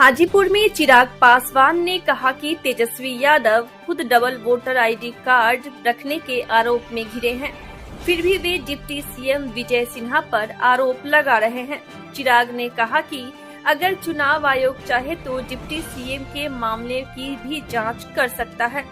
हाजीपुर में चिराग पासवान ने कहा कि तेजस्वी यादव खुद डबल वोटर आईडी कार्ड रखने के आरोप में घिरे हैं, फिर भी वे डिप्टी सीएम विजय सिन्हा पर आरोप लगा रहे हैं। चिराग ने कहा कि अगर चुनाव आयोग चाहे तो डिप्टी सीएम के मामले की भी जांच कर सकता है।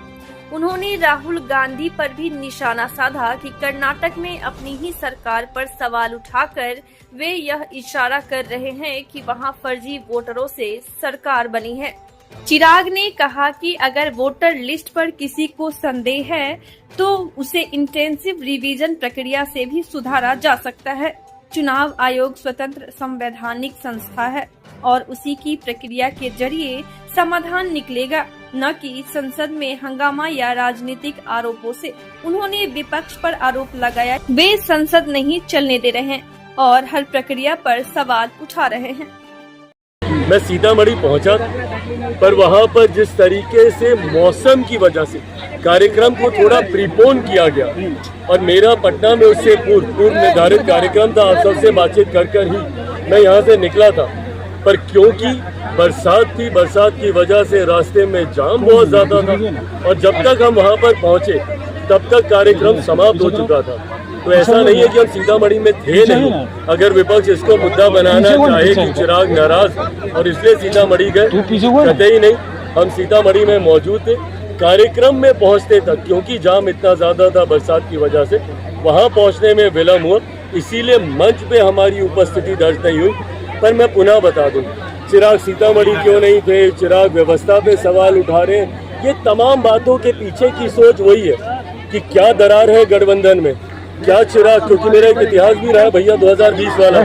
उन्होंने राहुल गांधी पर भी निशाना साधा कि कर्नाटक में अपनी ही सरकार पर सवाल उठाकर वे यह इशारा कर रहे हैं कि वहां फर्जी वोटरों से सरकार बनी है। चिराग ने कहा कि अगर वोटर लिस्ट पर किसी को संदेह है तो उसे इंटेंसिव रिवीजन प्रक्रिया से भी सुधारा जा सकता है। चुनाव आयोग स्वतंत्र संवैधानिक संस्था है और उसी की प्रक्रिया के जरिए समाधान निकलेगा, न कि संसद में हंगामा या राजनीतिक आरोपों से। उन्होंने विपक्ष पर आरोप लगाया वे संसद नहीं चलने दे रहे हैं और हर प्रक्रिया पर सवाल उठा रहे हैं। मैं सीतामढ़ी पहुंचा, पर वहां पर जिस तरीके से मौसम की वजह से कार्यक्रम को थोड़ा प्रीपोन किया गया और मेरा पटना में उससे पूर्व निर्धारित कार्यक्रम था, आप सबसे बातचीत कर ही मैं यहाँ से निकला था, पर क्योंकि बरसात थी, बरसात की वजह से रास्ते में जाम बहुत ज्यादा था और जब तक हम वहाँ पर पहुँचे तब तक कार्यक्रम समाप्त हो चुका था। तो ऐसा नहीं है कि हम सीतामढ़ी में थे नहीं। अगर विपक्ष इसको मुद्दा बनाना चाहे कि चिराग नाराज और इसलिए सीतामढ़ी गए, कतई नहीं, हम सीतामढ़ी में मौजूद थे। कार्यक्रम में पहुंचते तक क्योंकि जाम इतना ज्यादा था बरसात की वजह से, वहां पहुंचने में विलम्ब हुआ, इसीलिए मंच पे हमारी उपस्थिति दर्ज नहीं हुई। पर मैं पुनः बता दूं, चिराग सीतामढ़ी क्यों नहीं थे, चिराग व्यवस्था पे सवाल उठा रहे हैं, ये तमाम बातों के पीछे की सोच वही है कि क्या दरार है गठबंधन में, क्या चिराग, क्योंकि मेरा एक इतिहास भी रहा है भैया 2020 वाला,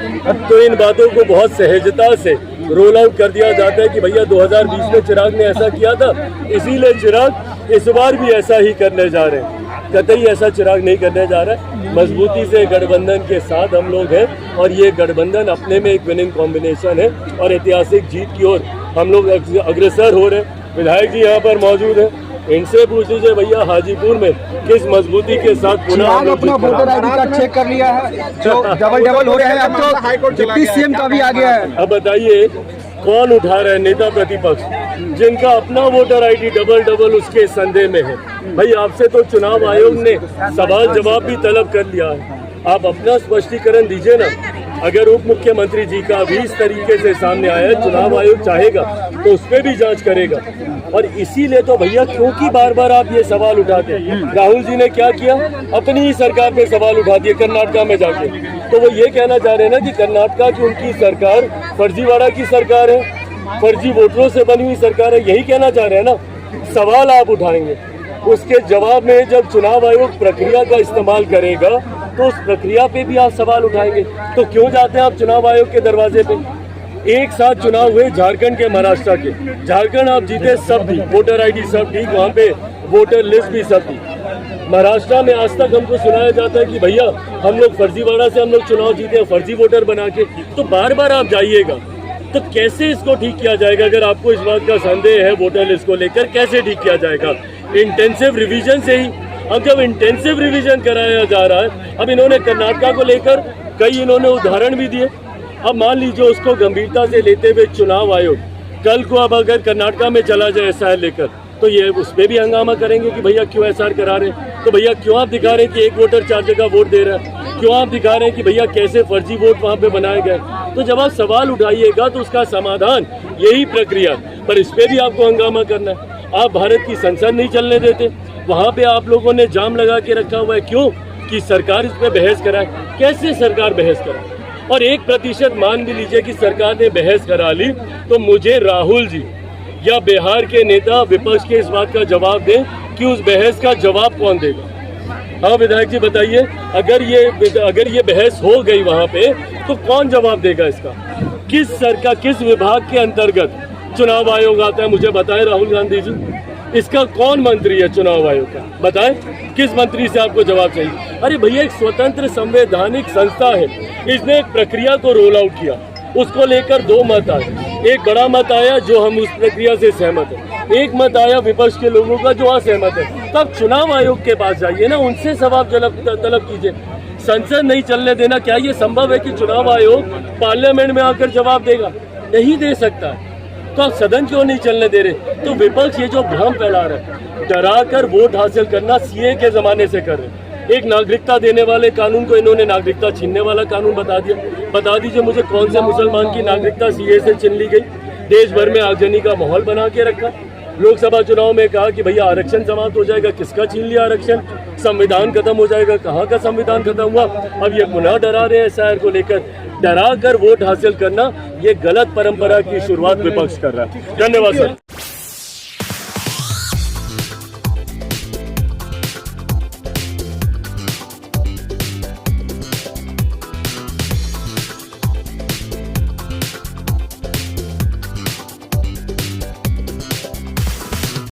तो इन बातों को बहुत सहजता से रोल आउट कर दिया जाता है कि भैया 2020 में चिराग ने ऐसा किया था, इसीलिए चिराग इस बार भी ऐसा ही करने जा रहे हैं। कतई ऐसा चिराग नहीं करने जा रहा है। मजबूती से गठबंधन के साथ हम लोग हैं और ये गठबंधन अपने में एक विनिंग कॉम्बिनेशन है और ऐतिहासिक जीत की ओर हम लोग अग्रसर हो रहे हैं। विधायक जी यहाँ पर मौजूद है, इनसे पूछ लीजिए भैया हाजीपुर में किस मजबूती के साथ पुनः अपना वोटर आईडी कार्ड चेक कर लिया है, जो डबल हो रहे हैं, अब तो डिप्टी सीएम का भी आ गया है। अब बताइए कौन उठा रहा है, नेता प्रतिपक्ष, जिनका अपना वोटर आईडी डबल उसके संदेह में है। भाई आपसे तो चुनाव आयोग ने सवाल जवाब भी तलब कर लिया है, आप अपना स्पष्टीकरण दीजिए ना। अगर उप मुख्यमंत्री जी का भी इस तरीके से सामने आया, चुनाव आयोग चाहेगा तो उस पर भी जांच करेगा। और इसीलिए तो भैया क्योंकि बार बार आप ये सवाल उठाते हैं, राहुल जी ने क्या किया, अपनी ही सरकार पे सवाल उठा दिए कर्नाटका में जाके। तो वो ये कहना चाह रहे हैं ना कि कर्नाटका की उनकी सरकार फर्जीवाड़ा की सरकार है, फर्जी वोटरों से बनी हुई सरकार है, यही कहना चाह रहे हैं ना। सवाल आप उठाएंगे, उसके जवाब में जब चुनाव आयोग प्रक्रिया का इस्तेमाल करेगा तो उस प्रक्रिया पे भी आप सवाल उठाएंगे। तो क्यों जाते हैं आप चुनाव आयोग के दरवाजे पे? एक साथ चुनाव हुए झारखंड के, महाराष्ट्र के, झारखंड आप जीते सब थी, वोटर आईडी सब ठीक, वहाँ पे वोटर लिस्ट भी सब थी। महाराष्ट्र में आज तक हमको सुनाया जाता है कि भैया हम लोग फर्जीवाड़ा से हम लोग चुनाव जीते हैं, फर्जी वोटर बना के। तो बार बार आप जाइएगा, तो कैसे इसको ठीक किया जाएगा? अगर आपको इस बात का संदेह है वोटर लिस्ट को लेकर, कैसे ठीक किया जाएगा? इंटेंसिव रिवीजन से ही। अब जब इंटेंसिव रिवीजन कराया जा रहा है, अब इन्होंने कर्नाटका को लेकर कई इन्होंने उदाहरण भी दिए। अब मान लीजिए उसको गंभीरता से लेते हुए चुनाव आयोग कल को अब अगर कर्नाटका में चला जाए एसआर लेकर, तो ये उस पर भी हंगामा करेंगे कि भैया क्यों एसआर करा रहे हैं। तो भैया क्यों आप दिखा रहे हैं कि एक वोटर 4 जगह वोट दे रहा है? क्यों आप दिखा रहे हैं कि भैया कैसे फर्जी वोट वहाँ पे बनाए गए? तो जब आप सवाल उठाइएगा तो उसका समाधान यही प्रक्रिया, पर इस पर भी आपको हंगामा करना है। आप भारत की संसद नहीं चलने देते, वहाँ पे आप लोगों ने जाम लगा के रखा हुआ है। क्यों? कि सरकार इस पे बहस कराए। कैसे सरकार बहस कराए? और 1% मान भी लीजिए कि सरकार ने बहस करा ली, तो मुझे राहुल जी या बिहार के नेता विपक्ष के इस बात का जवाब दें कि उस बहस का जवाब कौन देगा। हाँ विधायक जी बताइए, अगर ये बहस हो गई वहाँ पे तो कौन जवाब देगा इसका? किस सरकार, किस विभाग के अंतर्गत चुनाव आयोग आता है? मुझे बताएं राहुल गांधी जी, इसका कौन मंत्री है चुनाव आयोग का? बताएं, किस मंत्री से आपको जवाब चाहिए? अरे भैया एक स्वतंत्र संवैधानिक संस्था है, इसने एक प्रक्रिया को रोल आउट किया, उसको लेकर 2 मत आए। एक बड़ा मत आया जो हम उस प्रक्रिया से सहमत है, एक मत आया विपक्ष के लोगों का जो असहमत है। तब चुनाव आयोग के पास जाइए ना, उनसे जवाब तलब कीजिए। संसद नहीं चलने देना, क्या ये संभव है कि चुनाव आयोग पार्लियामेंट में आकर जवाब देगा? नहीं दे सकता। तो आप सदन क्यों नहीं चलने दे रहे? तो विपक्ष ये जो भ्रम फैला रहा है, डरा कर वोट हासिल करना सीए के जमाने से कर रहे हैं। एक नागरिकता देने वाले कानून को इन्होंने नागरिकता छीनने वाला कानून बता दिया। बता दीजिए मुझे कौन से मुसलमान की नागरिकता सीए से छीन ली गई? देश भर में आगजनी का माहौल बना के रखा। लोकसभा चुनाव में कहा कि भैया आरक्षण समाप्त हो जाएगा, किसका छीन लिया आरक्षण? संविधान खत्म हो जाएगा, कहाँ का संविधान खत्म हुआ? अब ये पुनः डरा रहे हैं शहर को लेकर। डरा कर वोट हासिल करना ये गलत परंपरा की शुरुआत विपक्ष कर रहा है। धन्यवाद सर।